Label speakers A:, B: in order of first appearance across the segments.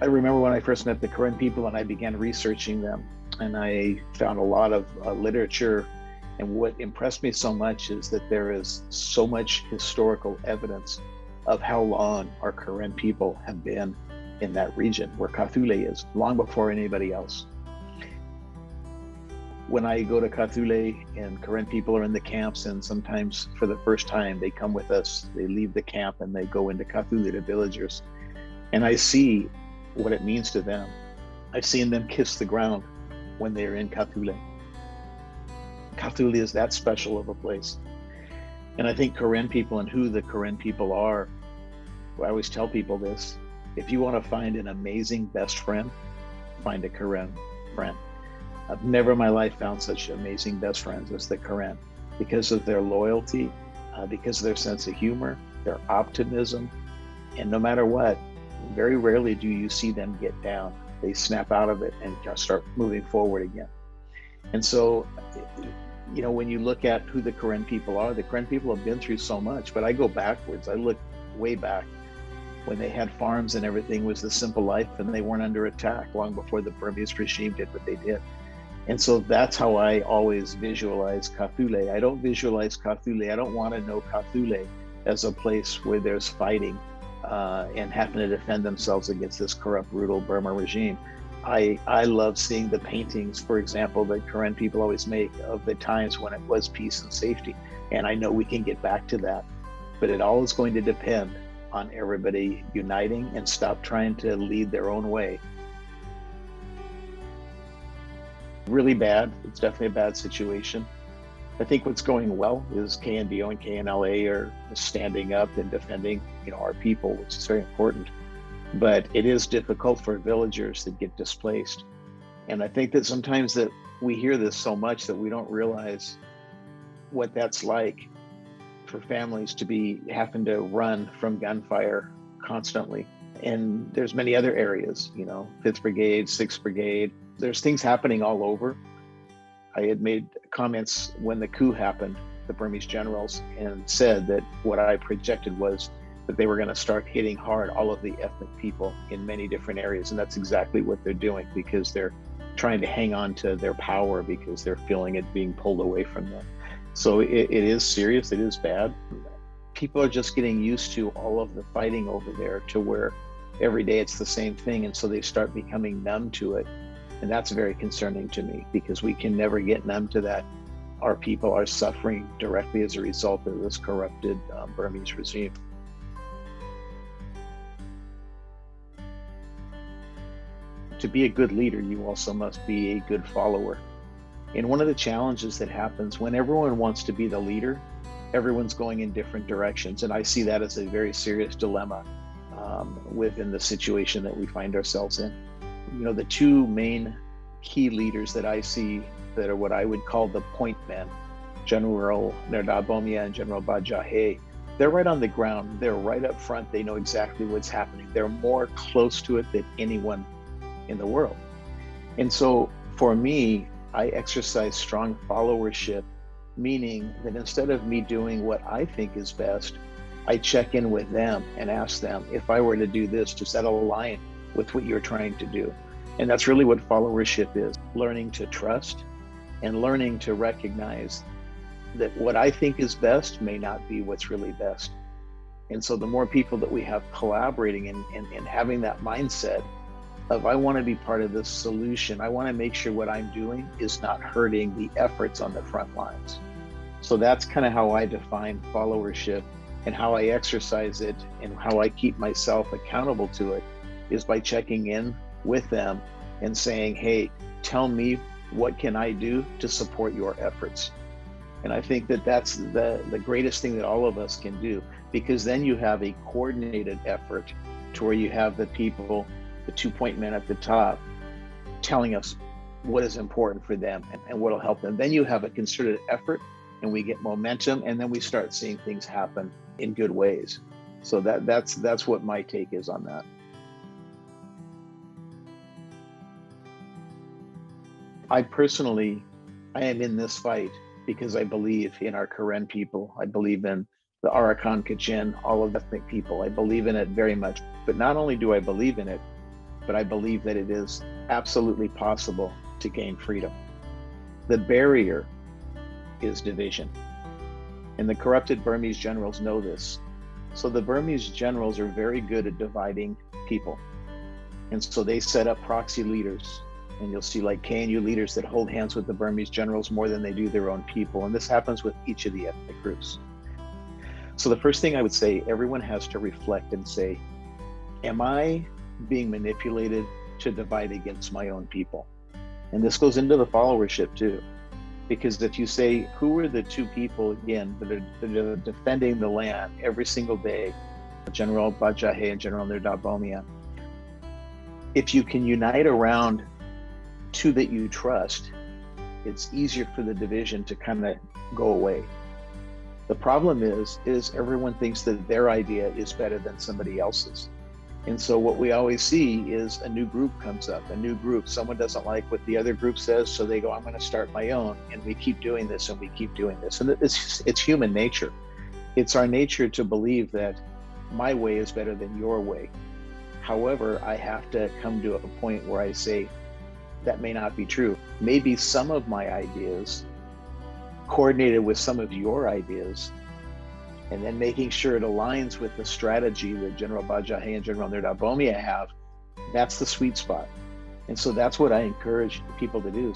A: I remember when I first met the Karen people and I began researching them, and I found a lot of literature. And what impressed me so much is that there is so much historical evidence of how long our Karen people have been in that region where Kawthoolei is, long before anybody else. When I go to Kawthoolei and Karen people are in the camps, and sometimes for the first time they come with us, they leave the camp and they go into Kawthoolei to villagers, and I see what it means to them. I've seen them kiss the ground when they're in Kawthoolei. Kawthoolei is that special of a place. And I think Karen people and who the Karen people are, I always tell people this: if you want to find an amazing best friend, find a Karen friend. I've never in my life found such amazing best friends as the Karen, because of their loyalty, because of their sense of humor, their optimism, and no matter what, very rarely do you see them get down. They snap out of it and start moving forward again. And so, you know, when you look at who the Karen people are, the Karen people have been through so much, but I go backwards. I look way back when they had farms and everything was the simple life and they weren't under attack long before the Burmese regime did what they did. And so that's how I always visualize Kawthoolei. I don't visualize Kawthoolei. I don't want to know Kawthoolei as a place where there's fighting and having to defend themselves against this corrupt, brutal Burma regime. I love seeing the paintings, for example, that Karen people always make of the times when it was peace and safety. And I know we can get back to that, but it all is going to depend on everybody uniting and stop trying to lead their own way. Really bad. It's definitely a bad situation. I think what's going well is KNDO and KNLA are standing up and defending, our people, which is very important. But it is difficult for villagers that get displaced. And I think that sometimes that we hear this so much that we don't realize what that's like for families to be having to run from gunfire constantly. And there's many other areas, 5th Brigade, 6th Brigade. There's things happening all over. I had made comments when the coup happened, the Burmese generals, and said that what I projected was that they were going to start hitting hard all of the ethnic people in many different areas. And that's exactly what they're doing, because they're trying to hang on to their power because they're feeling it being pulled away from them. So it is serious, it is bad. People are just getting used to all of the fighting over there to where every day it's the same thing. And so they start becoming numb to it. And that's very concerning to me, because we can never get numb to that. Our people are suffering directly as a result of this corrupted Burmese regime. To be a good leader, you also must be a good follower. And one of the challenges that happens when everyone wants to be the leader, everyone's going in different directions. And I see that as a very serious dilemma within the situation that we find ourselves in. The two main key leaders that I see that are what I would call the point men, General Nerdabomia and General Bajahe, they're right on the ground. They're right up front. They know exactly what's happening. They're more close to it than anyone in the world. And so for me, I exercise strong followership, meaning that instead of me doing what I think is best, I check in with them and ask them, if I were to do this, does that align with what you're trying to do? And that's really what followership is: learning to trust and learning to recognize that what I think is best may not be what's really best. And so the more people that we have collaborating and having that mindset of, I want to be part of this solution, I want to make sure what I'm doing is not hurting the efforts on the front lines. So that's kind of how I define followership, and how I exercise it and how I keep myself accountable to it is by checking in with them and saying, hey, tell me, what can I do to support your efforts? And I think that that's the greatest thing that all of us can do, because then you have a coordinated effort to where you have the people, the 2-point men at the top, telling us what is important for them and what will help them. Then you have a concerted effort and we get momentum, and then we start seeing things happen in good ways. So that's what my take is on that. I am in this fight because I believe in our Karen people. I believe in the Arakan Kachin, all of the ethnic people. I believe in it very much. But not only do I believe in it, but I believe that it is absolutely possible to gain freedom. The barrier is division. And the corrupted Burmese generals know this. So the Burmese generals are very good at dividing people. And so they set up proxy leaders. And you'll see like KNU leaders that hold hands with the Burmese generals more than they do their own people. And this happens with each of the ethnic groups. So the first thing I would say, everyone has to reflect and say, am I being manipulated to divide against my own people? And this goes into the followership too. Because if you say, who are the two people, again, that are defending the land every single day, General Bajahe and General Nirdabomia, if you can unite around two that you trust, it's easier for the division to kind of go away. The problem is everyone thinks that their idea is better than somebody else's. And so what we always see is a new group comes up, a new group. Someone doesn't like what the other group says, so they go, I'm going to start my own. And we keep doing this and we keep doing this. And it's human nature. It's our nature to believe that my way is better than your way. However, I have to come to a point where I say, that may not be true. Maybe some of my ideas coordinated with some of your ideas, and then making sure it aligns with the strategy that General Bajahe and General Nirdabomia have, that's the sweet spot. And so that's what I encourage people to do.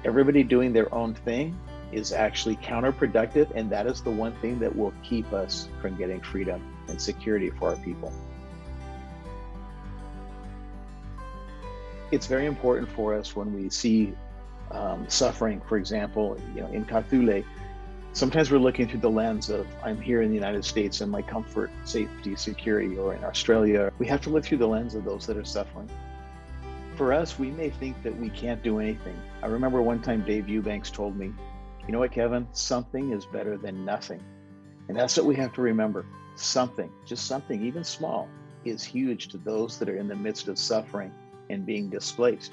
A: Everybody doing their own thing is actually counterproductive, and that is the one thing that will keep us from getting freedom and security for our people. It's very important for us when we see suffering, for example, in Kawthoolei. Sometimes we're looking through the lens of, I'm here in the United States and my comfort, safety, security, or in Australia. We have to look through the lens of those that are suffering. For us, we may think that we can't do anything. I remember one time Dave Eubanks told me, you know what, Kevin, something is better than nothing. And that's what we have to remember. Something, just something, even small, is huge to those that are in the midst of suffering and being displaced.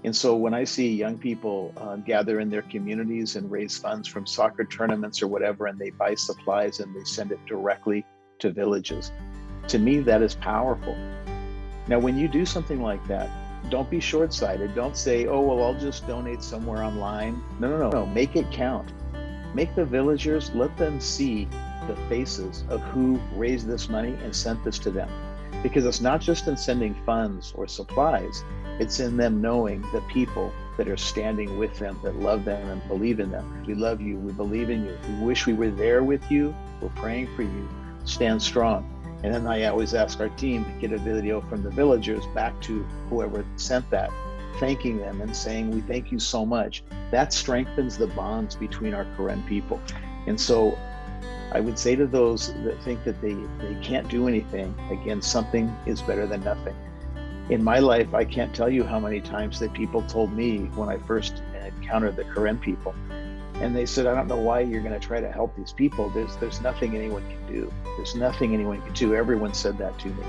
A: And so when I see young people gather in their communities and raise funds from soccer tournaments or whatever, and they buy supplies and they send it directly to villages, to me, that is powerful. Now, when you do something like that, don't be short-sighted. Don't say, oh, well, I'll just donate somewhere online. No, make it count. Make the villagers, let them see the faces of who raised this money and sent this to them. Because it's not just in sending funds or supplies, it's in them knowing the people that are standing with them, that love them and believe in them. We love you, we believe in you, we wish we were there with you, we're praying for you, stand strong. And then I always ask our team to get a video from the villagers back to whoever sent that, thanking them and saying, we thank you so much. That strengthens the bonds between our Karen people. And so I would say to those that think that they can't do anything, again, something is better than nothing. In my life, I can't tell you how many times that people told me when I first encountered the Karen people, and they said, I don't know why you're going to try to help these people. There's nothing anyone can do. There's nothing anyone can do. Everyone said that to me.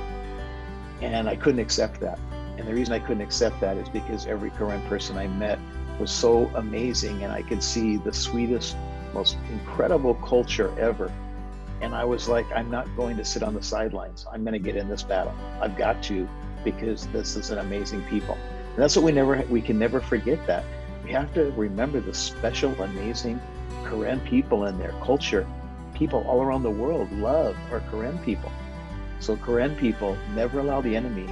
A: And I couldn't accept that. And the reason I couldn't accept that is because every Karen person I met was so amazing, and I could see the sweetest, most incredible culture ever. And I was like, I'm not going to sit on the sidelines. I'm going to get in this battle. I've got to, because this is an amazing people. And that's what we can never forget that. We have to remember the special, amazing Karen people and their culture. People all around the world love our Karen people. So Karen people, never allow the enemy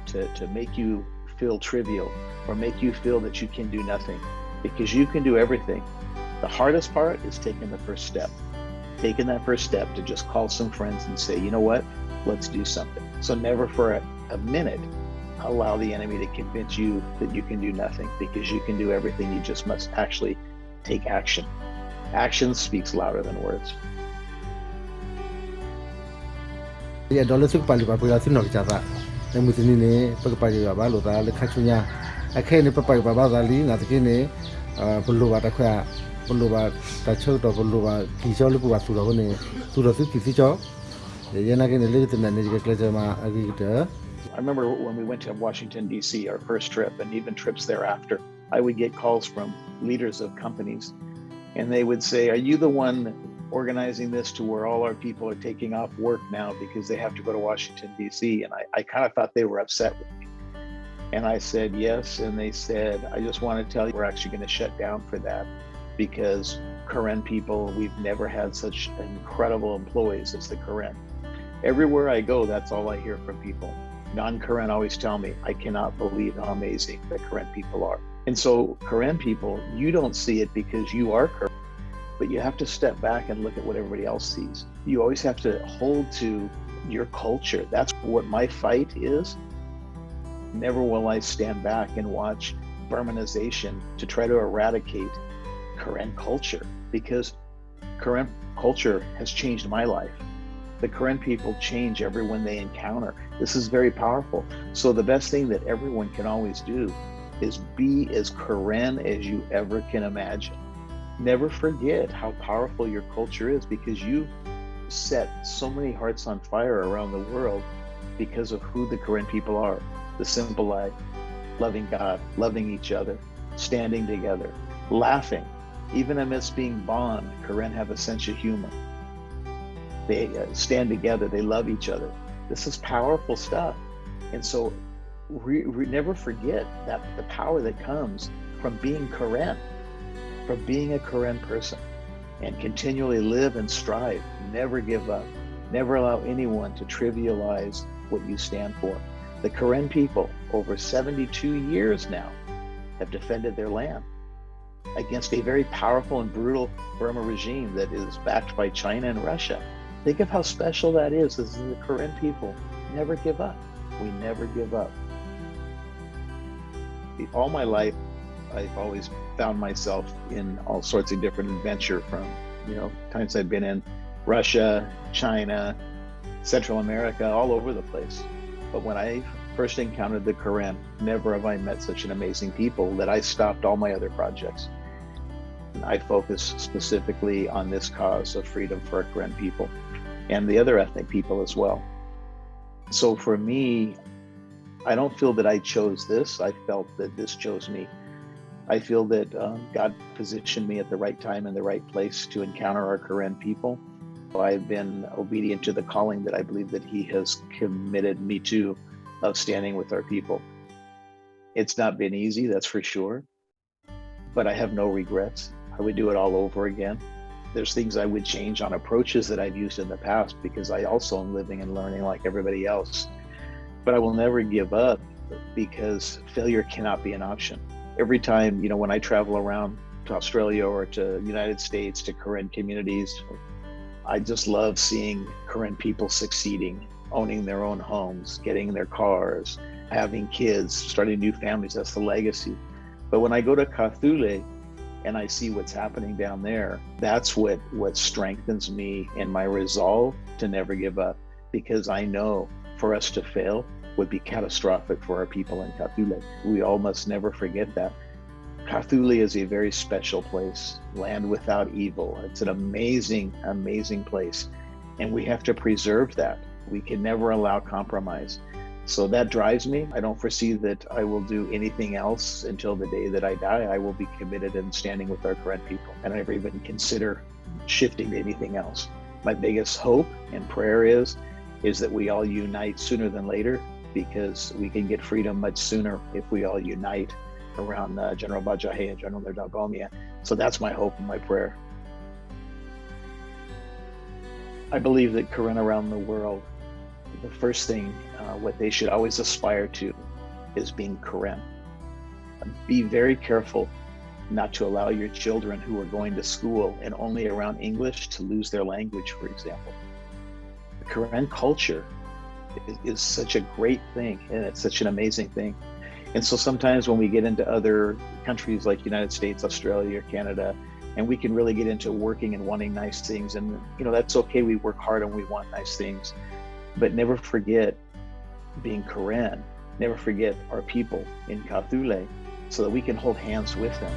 A: to make you feel trivial or make you feel that you can do nothing, because you can do everything. The hardest part is taking the first step. Taking that first step to just call some friends and say, you know what, let's do something. So never for a minute allow the enemy to convince you that you can do nothing, because you can do everything. You just must actually take action. Action speaks louder than words.
B: Yeah, $6 population of Java. And within the Pagapagabalo, the Kachunya, I can't Papagabali, not again, Puluva, Puluva, Tacho, Puluva, Kijolipu, to the 50 job. The Yanagan, a little legislature.
A: I remember when we went to Washington, D.C., our first trip, and even trips thereafter, I would get calls from leaders of companies, and they would say, are you the one organizing this to where all our people are taking off work now because they have to go to Washington, D.C.? And I kind of thought they were upset with me. And I said, yes. And they said, I just want to tell you, we're actually going to shut down for that because Karen people, we've never had such incredible employees as the Karen. Everywhere I go, that's all I hear from people. Non-Karen always tell me, I cannot believe how amazing the Karen people are. And so Karen people, you don't see it because you are Karen, but you have to step back and look at what everybody else sees. You always have to hold to your culture. That's what my fight is. Never will I stand back and watch Burmanization to try to eradicate Karen culture, because Karen culture has changed my life. The Karen people change everyone they encounter. This is very powerful. So the best thing that everyone can always do is be as Karen as you ever can imagine. Never forget how powerful your culture is, because you set so many hearts on fire around the world because of who the Karen people are. The simple life, loving God, loving each other, standing together, laughing. Even amidst being bombed, Karen have a sense of humor. They stand together, they love each other. This is powerful stuff. And so never forget that the power that comes from being Karen, from being a Karen person, and continually live and strive. Never give up. Never allow anyone to trivialize what you stand for. The Karen people, over 72 years now, have defended their land against a very powerful and brutal Burma regime that is backed by China and Russia. Think of how special that is. This is the Karen people. Never give up. We never give up. All my life, I've always found myself in all sorts of different adventure, from, times I've been in Russia, China, Central America, all over the place. But when I first encountered the Karen, never have I met such an amazing people that I stopped all my other projects. I focus specifically on this cause of freedom for our Karen people and the other ethnic people as well. So for me, I don't feel that I chose this. I felt that this chose me. I feel that God positioned me at the right time and the right place to encounter our Karen people. I've been obedient to the calling that I believe that He has committed me to, of standing with our people. It's not been easy, that's for sure, but I have no regrets. I would do it all over again. There's things I would change on approaches that I've used in the past, because I also am living and learning like everybody else. But I will never give up, because failure cannot be an option. Every time, when I travel around to Australia or to the United States, to Karen communities, I just love seeing Karen people succeeding, owning their own homes, getting their cars, having kids, starting new families. That's the legacy. But when I go to Kawthoolei and I see what's happening down there, that's what strengthens me in my resolve to never give up, because I know for us to fail would be catastrophic for our people in Kawthoolei. We all must never forget that. Kawthoolei is a very special place, land without evil. It's an amazing, amazing place. And we have to preserve that. We can never allow compromise. So that drives me. I don't foresee that I will do anything else until the day that I die. I will be committed in standing with our Karen people. And I never even consider shifting to anything else. My biggest hope and prayer is that we all unite sooner than later, because we can get freedom much sooner if we all unite around General Bajahe and General Nerdalgomia. So that's my hope and my prayer. I believe that Karen around the world, the first thing, what they should always aspire to is being Karen. Be very careful not to allow your children who are going to school and only around English to lose their language, for example. The Karen culture is such a great thing, and it's such an amazing thing. And so sometimes when we get into other countries like United States, Australia, or Canada, and we can really get into working and wanting nice things, and that's okay, we work hard and we want nice things, but never forget being Karen, never forget our people in Kawthoolei, so that we can hold hands with them.